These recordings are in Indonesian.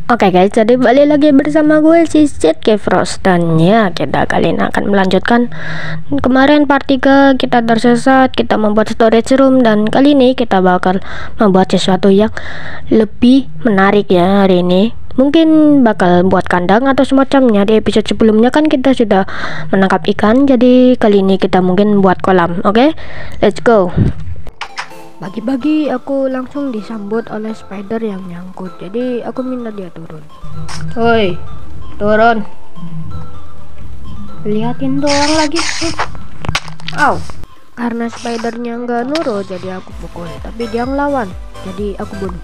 Oke guys, jadi balik lagi bersama gue si Frost, dan ya kita kali ini akan melanjutkan kemarin part 3 kita tersesat, kita membuat storage room, dan kali ini kita bakal membuat sesuatu yang lebih menarik ya hari ini. Mungkin bakal buat kandang atau semacamnya. Di episode sebelumnya kan kita sudah menangkap ikan, jadi kali ini kita mungkin buat kolam. Oke, let's go. Pagi-pagi aku langsung disambut oleh spider yang nyangkut, jadi aku minta dia turun. Woi, turun. Liatin doang lagi. Au. Karena spidernya nggak nurut, jadi aku pukul, tapi dia ngelawan, jadi aku bunuh.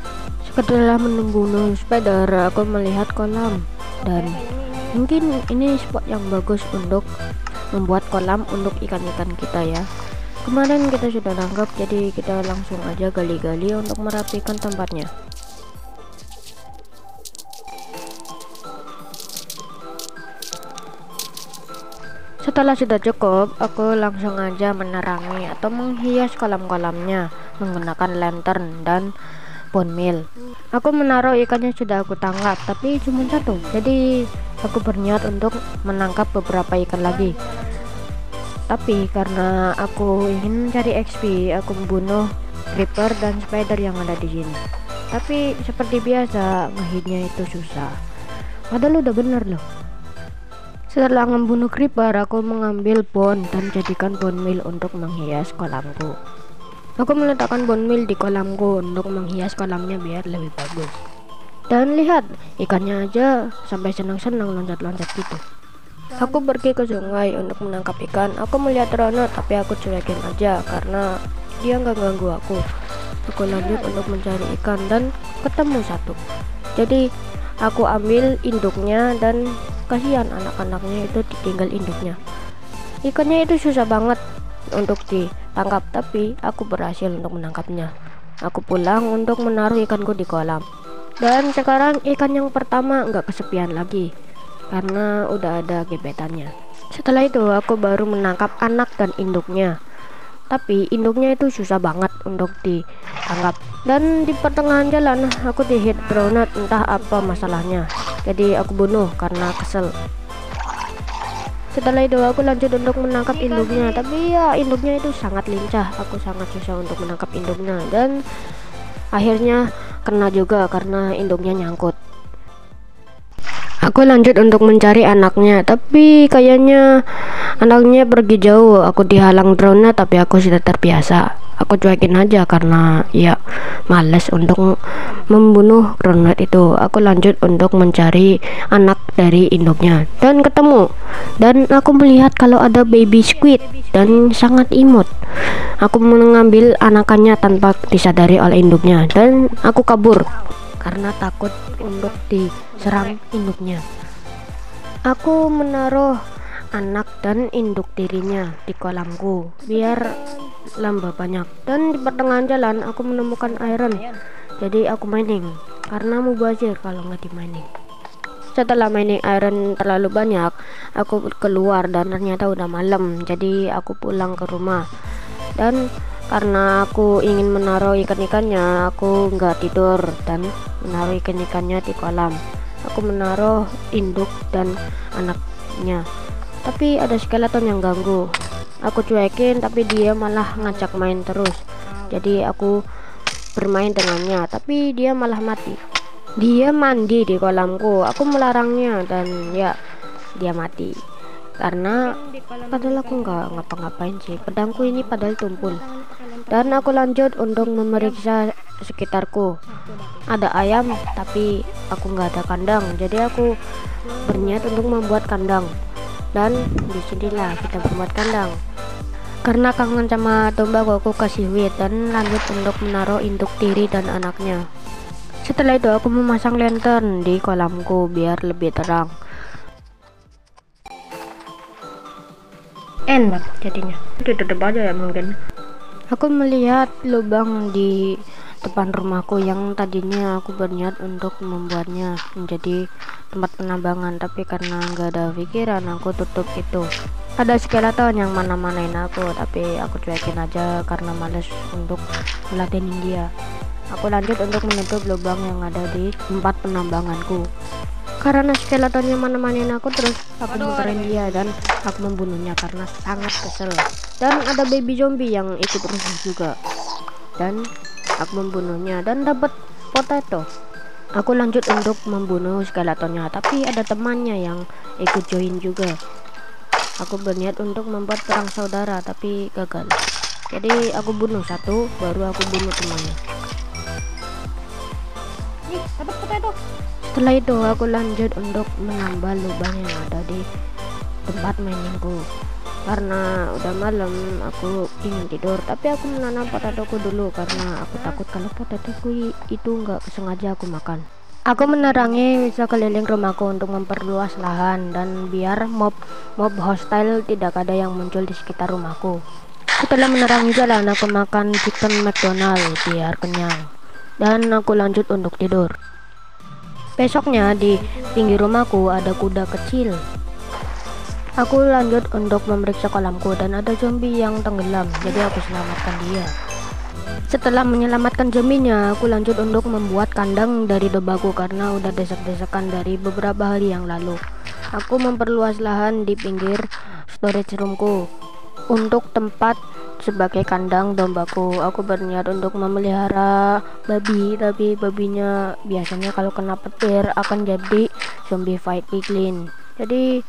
Setelah membunuh spider, aku melihat kolam, dan mungkin ini spot yang bagus untuk membuat kolam untuk ikan-ikan kita ya. Kemarin kita sudah nangkap, jadi kita langsung aja gali-gali untuk merapikan tempatnya. Setelah sudah cukup, aku langsung aja menerangi atau menghias kolam-kolamnya menggunakan lantern dan bone meal. Aku menaruh ikannya sudah aku tangkap, tapi cuma satu, jadi aku berniat untuk menangkap beberapa ikan lagi. Tapi karena aku ingin mencari XP, aku membunuh creeper dan spider yang ada di sini. Tapi seperti biasa, ngehitnya itu susah. Padahal udah bener loh. Setelah membunuh creeper, aku mengambil bone dan jadikan bone meal untuk menghias kolamku. Aku meletakkan bone meal di kolamku untuk menghias kolamnya biar lebih bagus. Dan lihat, ikannya aja sampai senang-senang loncat-loncat gitu. Aku pergi ke sungai untuk menangkap ikan. Aku melihat Rono, tapi aku cuekin aja karena dia nggak ganggu aku. Aku lanjut untuk mencari ikan dan ketemu satu. Jadi aku ambil induknya, dan kasihan anak-anaknya itu ditinggal induknya. Ikannya itu susah banget untuk ditangkap, tapi aku berhasil untuk menangkapnya. Aku pulang untuk menaruh ikanku di kolam. Dan sekarang ikan yang pertama nggak kesepian lagi karena udah ada gebetannya. Setelah itu aku baru menangkap anak dan induknya, tapi induknya itu susah banget untuk ditangkap. Dan di pertengahan jalan aku dihit drowned, entah apa masalahnya, jadi aku bunuh karena kesel. Setelah itu aku lanjut untuk menangkap induknya, tapi ya induknya itu sangat lincah. Aku sangat susah untuk menangkap induknya, dan akhirnya kena juga karena induknya nyangkut. Aku lanjut untuk mencari anaknya, tapi kayaknya anaknya pergi jauh. Aku dihalang drone, tapi aku sudah terbiasa. Aku cuekin aja karena ya males untuk membunuh drone itu. Aku lanjut untuk mencari anak dari induknya dan ketemu. Dan aku melihat kalau ada baby squid dan sangat imut. Aku mengambil anakannya tanpa disadari oleh induknya, dan aku kabur karena takut untuk diserang induknya. Aku menaruh anak dan induk dirinya di kolamku biar lamba banyak, dan di pertengahan jalan aku menemukan iron, jadi aku mining karena mubazir kalau nggak di mining. Setelah mining iron terlalu banyak, aku keluar dan ternyata udah malam, jadi aku pulang ke rumah. Dan karena aku ingin menaruh ikan-ikannya, aku nggak tidur dan menaruh ikan-ikannya di kolam. Aku menaruh induk dan anaknya, tapi ada skeleton yang ganggu. Aku cuekin, tapi dia malah ngajak main terus, jadi aku bermain dengannya, tapi dia malah mati. Dia mandi di kolamku, aku melarangnya, dan ya dia mati karena padahal aku nggak ngapa-ngapain sih. Pedangku ini padahal tumpul. Dan aku lanjut untuk memeriksa sekitarku. Ada ayam, tapi aku nggak ada kandang, jadi aku berniat untuk membuat kandang. Dan disinilah kita membuat kandang. Karena kangen sama domba, aku kasih wheat dan lanjut untuk menaruh induk tiri dan anaknya. Setelah itu aku memasang lantern di kolamku biar lebih terang. Enak jadinya, tutup aja ya mungkin. Aku melihat lubang di depan rumahku yang tadinya aku berniat untuk membuatnya menjadi tempat penambangan, tapi karena nggak ada pikiran aku tutup itu. Ada skeleton yang mana-manain aku, tapi aku cuekin aja karena males untuk meladenin dia. Aku lanjut untuk menutup lubang yang ada di tempat penambanganku. Karena skeletonnya menemani aku, terus aku muterin dia dan aku membunuhnya karena sangat kesel. Dan ada baby zombie yang ikut rusuh juga, dan aku membunuhnya dan dapat potato. Aku lanjut untuk membunuh skeletonnya, tapi ada temannya yang ikut join juga. Aku berniat untuk membuat perang saudara tapi gagal. Jadi aku bunuh satu, baru aku bunuh temannya. Nih, dapat potato. Setelah itu aku lanjut untuk menambah lubang yang ada di tempat maininku. Karena udah malam, aku ingin tidur, tapi aku menanam potatoku dulu karena aku takut kalau potatoku itu nggak sengaja aku makan. Aku menerangi sekeliling rumahku untuk memperluas lahan dan biar mob hostile tidak ada yang muncul di sekitar rumahku. Setelah menerangi jalan, aku makan chicken McDonald biar kenyang, dan aku lanjut untuk tidur. Besoknya di pinggir rumahku ada kuda kecil. Aku lanjut untuk memeriksa kolamku dan ada zombie yang tenggelam, jadi aku selamatkan dia. Setelah menyelamatkan zombinya, aku lanjut untuk membuat kandang dari dombaku karena udah desak-desakan dari beberapa hari yang lalu. Aku memperluas lahan di pinggir storage roomku untuk tempat sebagai kandang dombaku. Aku berniat untuk memelihara babi, tapi babinya biasanya kalau kena petir akan jadi zombie fight piglin. Jadi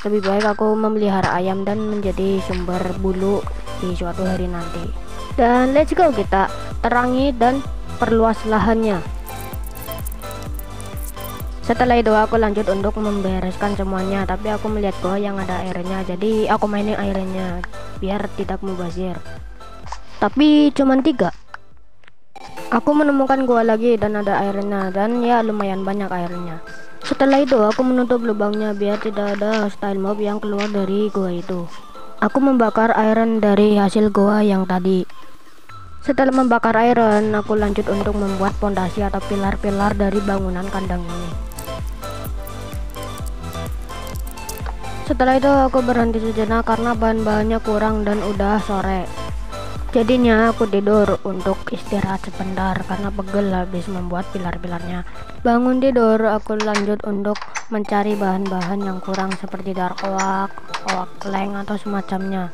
lebih baik aku memelihara ayam dan menjadi sumber bulu di suatu hari nanti. Dan let's go, kita terangi dan perluas lahannya. Setelah itu aku lanjut untuk membereskan semuanya, tapi aku melihat gua yang ada airnya, jadi aku mainin airnya biar tidak mubazir. Tapi cuman 3. Aku menemukan gua lagi dan ada airnya, dan ya lumayan banyak airnya. Setelah itu aku menutup lubangnya biar tidak ada hostile mob yang keluar dari gua itu. Aku membakar iron dari hasil gua yang tadi. Setelah membakar iron, aku lanjut untuk membuat pondasi atau pilar-pilar dari bangunan kandang ini. Setelah itu aku berhenti sejenak karena bahan-bahannya kurang dan udah sore. Jadinya aku tidur untuk istirahat sebentar karena pegel habis membuat pilar-pilarnya. Bangun tidur, aku lanjut untuk mencari bahan-bahan yang kurang seperti dark oak, oak plank atau semacamnya.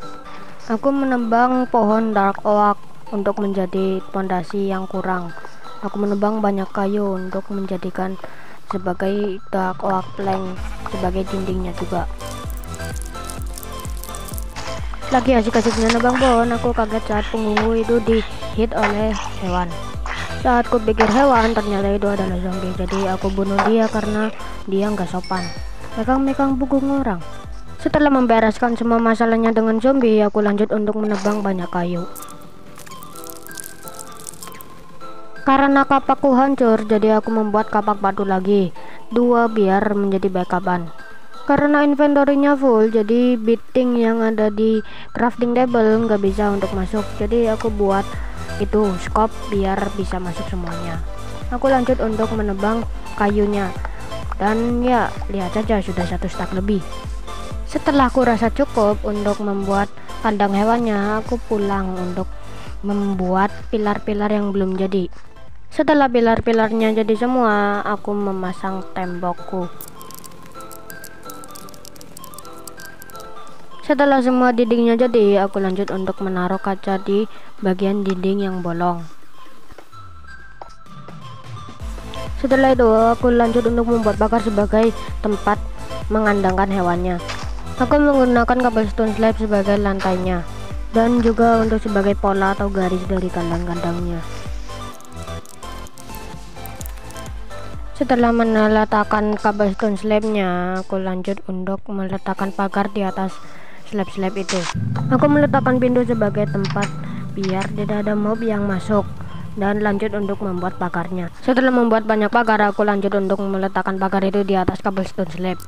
Aku menebang pohon dark oak untuk menjadi pondasi yang kurang. Aku menebang banyak kayu untuk menjadikan sebagai dark oak plank sebagai dindingnya juga. Lagi asik-asiknya nebang pohon, aku kaget saat punggung itu dihit oleh hewan. Saat ku pikir hewan, ternyata itu adalah zombie. Jadi aku bunuh dia karena dia nggak sopan, megang-megang punggung orang. Setelah membereskan semua masalahnya dengan zombie, aku lanjut untuk menebang banyak kayu. Karena kapakku hancur, jadi aku membuat kapak batu lagi 2 biar menjadi backupan. Karena inventory-nya full, jadi beating yang ada di crafting table nggak bisa untuk masuk, jadi aku buat itu scope biar bisa masuk semuanya. Aku lanjut untuk menebang kayunya, dan ya lihat saja sudah 1 stack lebih. Setelah aku rasa cukup untuk membuat kandang hewannya, aku pulang untuk membuat pilar-pilar yang belum jadi. Setelah pilar-pilarnya jadi semua, aku memasang tembokku. Setelah semua dindingnya jadi, aku lanjut untuk menaruh kaca di bagian dinding yang bolong. Setelah itu, aku lanjut untuk membuat pagar sebagai tempat mengandangkan hewannya. Aku menggunakan cobblestone slab sebagai lantainya, dan juga untuk sebagai pola atau garis dari kandang-kandangnya. Setelah meletakkan cobblestone slabnya, aku lanjut untuk meletakkan pagar di atas slab-slab itu. Aku meletakkan pintu sebagai tempat biar tidak ada mob yang masuk, dan lanjut untuk membuat pagarnya. Setelah membuat banyak pagar, aku lanjut untuk meletakkan pagar itu di atas cobblestone slab.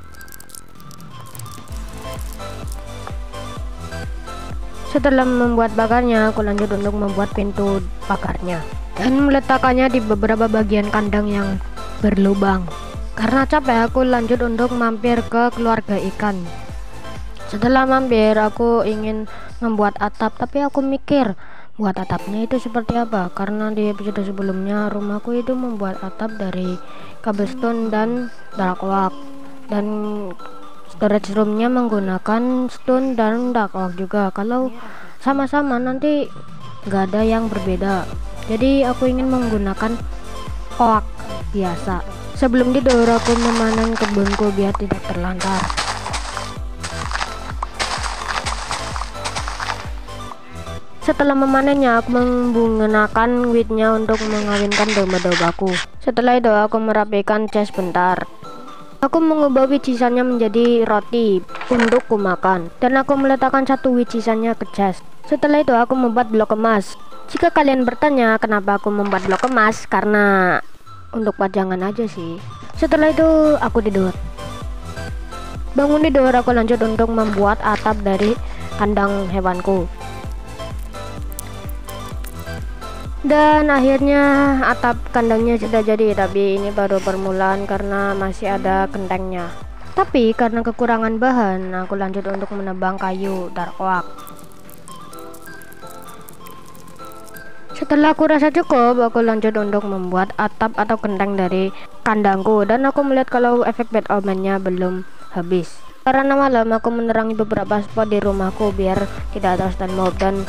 Setelah membuat pagarnya, aku lanjut untuk membuat pintu pagarnya dan meletakkannya di beberapa bagian kandang yang berlubang. Karena capek, aku lanjut untuk mampir ke keluarga ikan. Setelah mampir, aku ingin membuat atap, tapi aku mikir Buat atapnya itu seperti apa? Karena di episode sebelumnya rumahku itu membuat atap dari cobblestone dan dark oak, dan storage roomnya menggunakan stone dan dark oak juga. Kalau sama-sama nanti nggak ada yang berbeda, jadi aku ingin menggunakan oak biasa. Sebelum tidur aku memanen kebunku biar tidak terlantar. Setelah memanennya, aku menggunakan wheatnya untuk mengawinkan domba-dombaku. Setelah itu aku merapikan chest bentar. Aku mengubah wheat sisanya menjadi roti untuk kumakan, dan aku meletakkan satu wheat sisanya ke chest. Setelah itu aku membuat blok emas. Jika kalian bertanya kenapa aku membuat blok emas, karena untuk pajangan aja sih. Setelah itu aku tidur. Bangun tidur, aku lanjut untuk membuat atap dari kandang hewanku. Dan akhirnya atap kandangnya sudah jadi, tapi ini baru permulaan karena masih ada gentengnya. Tapi karena kekurangan bahan, aku lanjut untuk menebang kayu dark oak. Setelah aku rasa cukup, aku lanjut untuk membuat atap atau genteng dari kandangku, dan aku melihat kalau efek bad omennya belum habis. Karena malam, aku menerangi beberapa spot di rumahku biar tidak ada stun mob, dan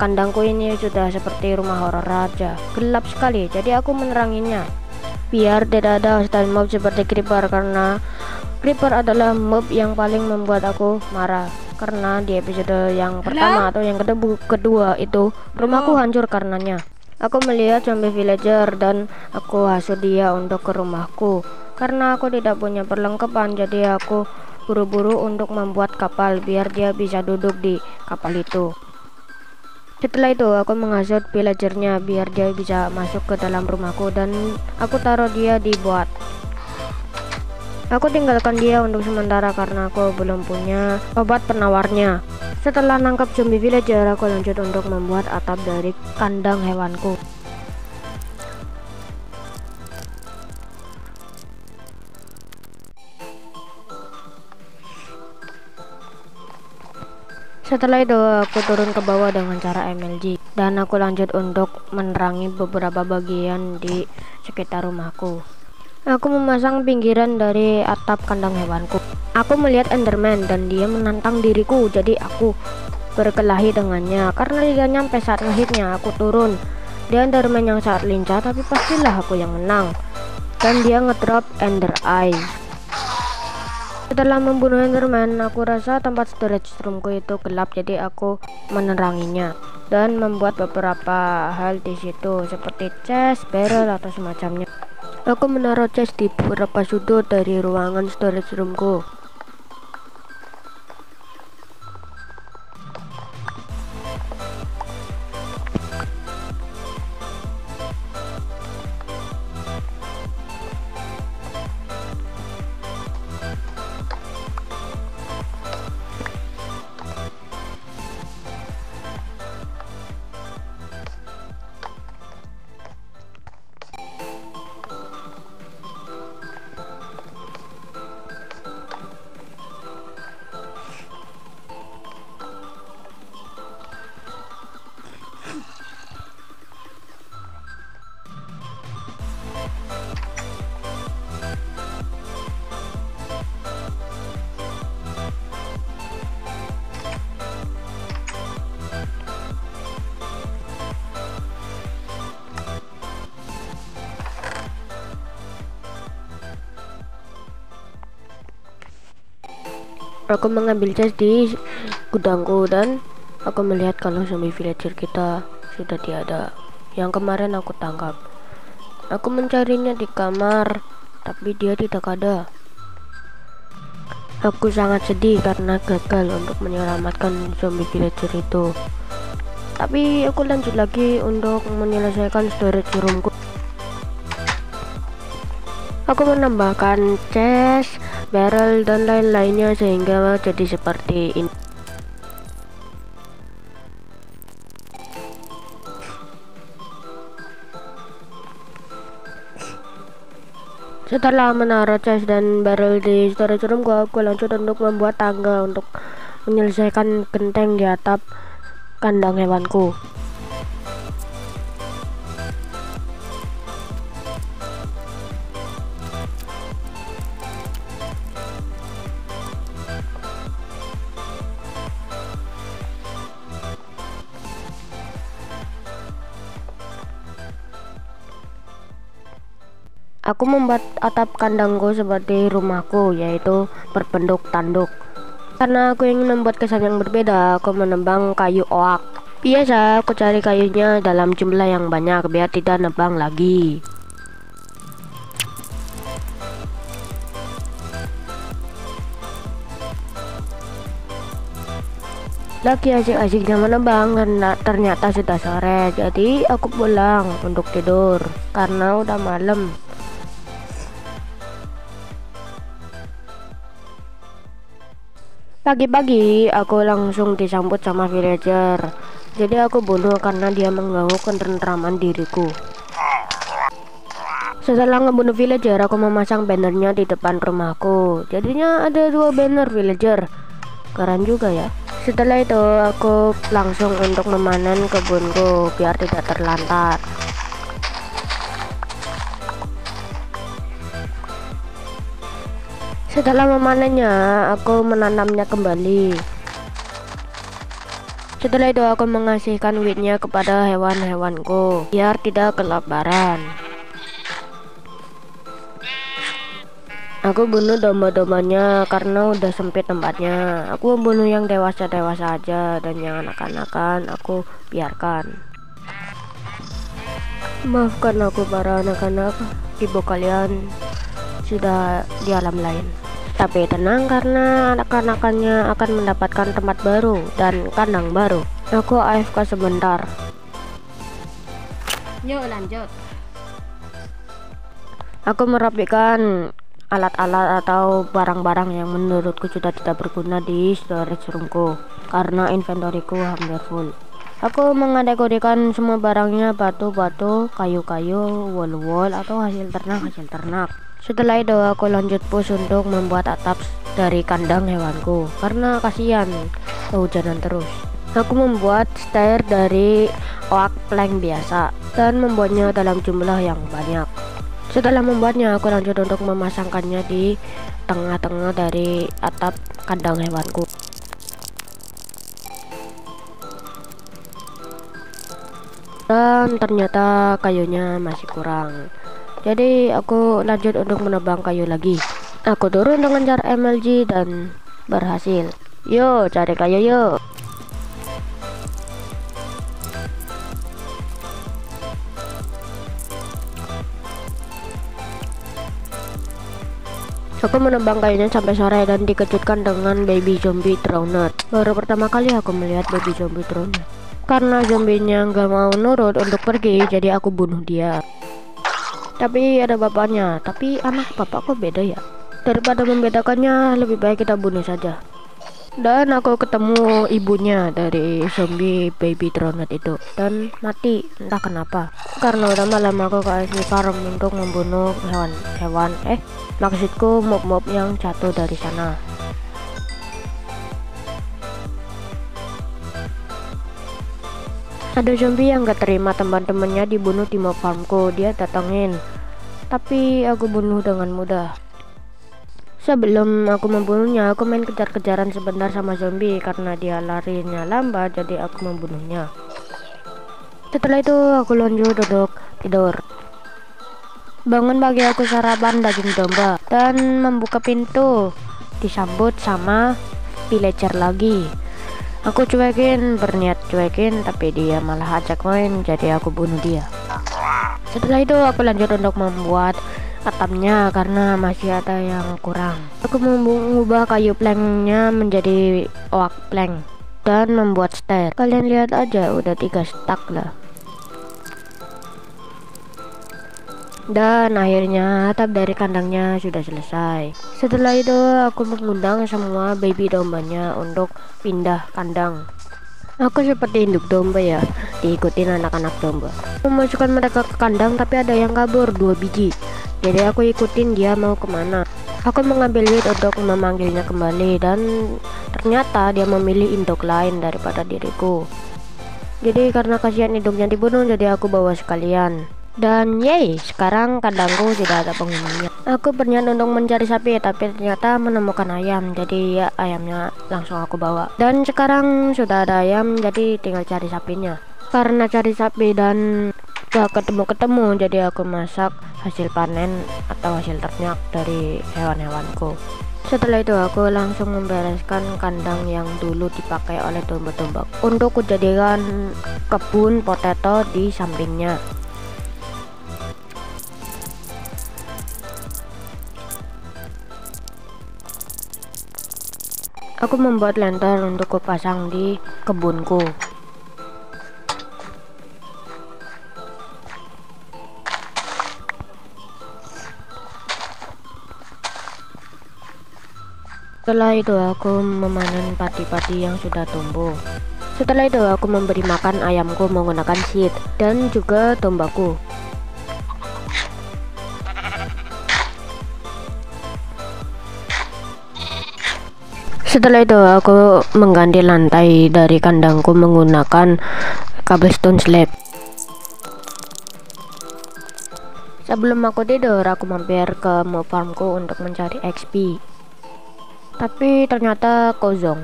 kandangku ini sudah seperti rumah horor aja, gelap sekali, jadi aku meneranginya biar tidak ada stun mob seperti creeper, karena creeper adalah mob yang paling membuat aku marah. Karena di episode yang pertama atau yang kedua itu rumahku hancur karenanya. Aku melihat zombie villager dan aku hasut dia untuk ke rumahku. Karena aku tidak punya perlengkapan, jadi aku buru-buru untuk membuat kapal biar dia bisa duduk di kapal itu. Setelah itu aku menghasut villagernya biar dia bisa masuk ke dalam rumahku, dan aku taruh dia di boat. Aku tinggalkan dia untuk sementara karena aku belum punya obat penawarnya. Setelah nangkap zombie villager, aku lanjut untuk membuat atap dari kandang hewanku. Setelah itu aku turun ke bawah dengan cara MLG, dan aku lanjut untuk menerangi beberapa bagian di sekitar rumahku. Aku memasang pinggiran dari atap kandang hewanku. Aku melihat Enderman dan dia menantang diriku, jadi aku berkelahi dengannya. Karena tidak nyampe saat ngehitnya, aku turun. Dia Enderman yang sangat lincah, tapi pastilah aku yang menang. Dan dia ngedrop Ender Eye. Setelah membunuh Enderman, aku rasa tempat storage roomku itu gelap, jadi aku meneranginya dan membuat beberapa hal di situ seperti chest, barrel atau semacamnya. Aku menaruh chest di beberapa sudut dari ruangan storage roomku. Aku mengambil chest di gudangku dan aku melihat kalau zombie villager kita sudah tiada yang kemarin aku tangkap. Aku mencarinya di kamar, tapi dia tidak ada. Aku sangat sedih karena gagal untuk menyelamatkan zombie villager itu. Tapi aku lanjut lagi untuk menyelesaikan storage roomku. Aku menambahkan chest, barrel dan lain-lainnya sehingga jadi seperti ini. Setelah menaruh chest dan barrel di storage room, aku lanjut untuk membuat tangga untuk menyelesaikan genteng di atap kandang hewanku. Aku membuat atap kandangku seperti rumahku, yaitu berbentuk tanduk. Karena aku ingin membuat kesan yang berbeda, aku menebang kayu oak. Biasa aku cari kayunya dalam jumlah yang banyak biar tidak nebang lagi. Lagi asik-asiknya menebang karena ternyata sudah sore, jadi aku pulang untuk tidur karena udah malam. Pagi-pagi aku langsung disambut sama villager, jadi aku bunuh karena dia mengganggu ketentraman diriku. Setelah ngebunuh villager, aku memasang bannernya di depan rumahku. Jadinya ada 2 banner villager, keren juga ya. Setelah itu aku langsung untuk memanen kebunku biar tidak terlantar. Setelah memanennya, aku menanamnya kembali. Setelah itu aku mengasihkan wheatnya kepada hewan-hewanku biar tidak kelaparan. Aku bunuh domba-dombanya karena udah sempit tempatnya. Aku bunuh yang dewasa-dewasa aja, dan yang anak-anakan aku biarkan. Maafkan aku para anak-anak, ibu kalian sudah di alam lain. Tapi tenang karena anak-anakannya akan mendapatkan tempat baru dan kandang baru. Aku AFK sebentar. Yuk lanjut. Aku merapikan alat-alat atau barang-barang yang menurutku sudah tidak berguna di storage roomku karena inventoriku hampir full. Aku mengadekodekan semua barangnya, batu-batu, kayu-kayu, wall-wall atau hasil ternak. Setelah itu aku lanjut push untuk membuat atap dari kandang hewanku karena kasihan kehujanan terus. Aku membuat stair dari oak plank biasa dan membuatnya dalam jumlah yang banyak. Setelah membuatnya, aku lanjut untuk memasangkannya di tengah-tengah dari atap kandang hewanku. Dan ternyata kayunya masih kurang. Jadi aku lanjut untuk menebang kayu lagi. Aku turun dengan cara MLG dan berhasil. Yuk cari kayu yuk. Aku menebang kayunya sampai sore dan dikejutkan dengan baby zombie drowned. Baru pertama kali aku melihat baby zombie drowned. Karena zombinya nggak mau nurut untuk pergi, jadi aku bunuh dia. Tapi ada bapaknya, tapi anak bapak kok beda ya? Daripada membedakannya, lebih baik kita bunuh saja. Dan aku ketemu ibunya dari zombie baby drowned itu dan mati, entah kenapa. Karena udah malam aku kasih farm untuk membunuh hewan-hewan, maksudku mob-mob yang jatuh dari sana. Ada zombie yang gak terima teman-temannya dibunuh di mob farmku. Dia datangin, tapi aku bunuh dengan mudah. Sebelum aku membunuhnya, aku main kejar-kejaran sebentar sama zombie karena dia larinya lambat, jadi aku membunuhnya. Setelah itu aku lanjut duduk tidur. Bangun bagi aku sarapan daging domba dan membuka pintu, disambut sama villager lagi. Aku cuekin, berniat cuekin, tapi dia malah ajak main, jadi aku bunuh dia. Setelah itu aku lanjut untuk membuat atapnya karena masih ada yang kurang. Aku mengubah kayu planknya menjadi oak plank dan membuat stair. Kalian lihat aja, udah 3 stack lah. Dan akhirnya atap dari kandangnya sudah selesai. Setelah itu aku mengundang semua baby dombanya untuk pindah kandang. Aku seperti induk domba ya, diikutin anak-anak domba. Memasukkan mereka ke kandang, tapi ada yang kabur 2 biji. Jadi aku ikutin dia mau kemana. Aku mengambil wheat untuk memanggilnya kembali, dan ternyata dia memilih induk lain daripada diriku. Jadi karena kasihan induknya dibunuh, jadi aku bawa sekalian. Dan yay, sekarang kandangku sudah ada penghuninya. Aku berniat untuk mencari sapi, tapi ternyata menemukan ayam, jadi ya ayamnya langsung aku bawa. Dan sekarang sudah ada ayam, jadi tinggal cari sapinya. Karena cari sapi dan gak ketemu-ketemu, jadi aku masak hasil panen atau hasil ternak dari hewan-hewanku. Setelah itu aku langsung membereskan kandang yang dulu dipakai oleh domba-domba untuk kujadikan kebun potato di sampingnya. Aku membuat lenter untuk kupasang di kebunku. Setelah itu aku memanen padi-padi yang sudah tumbuh. Setelah itu aku memberi makan ayamku menggunakan seed dan juga dombaku. Setelah itu aku mengganti lantai dari kandangku menggunakan cobblestone slab. Sebelum aku tidur, aku mampir ke mob farmku untuk mencari XP. Tapi ternyata kosong.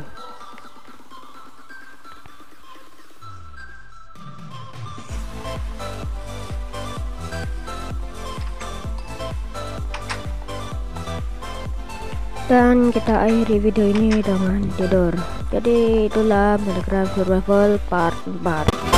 Dan kita akhiri video ini dengan tidur. Jadi itulah Minecraft Survival Part 4.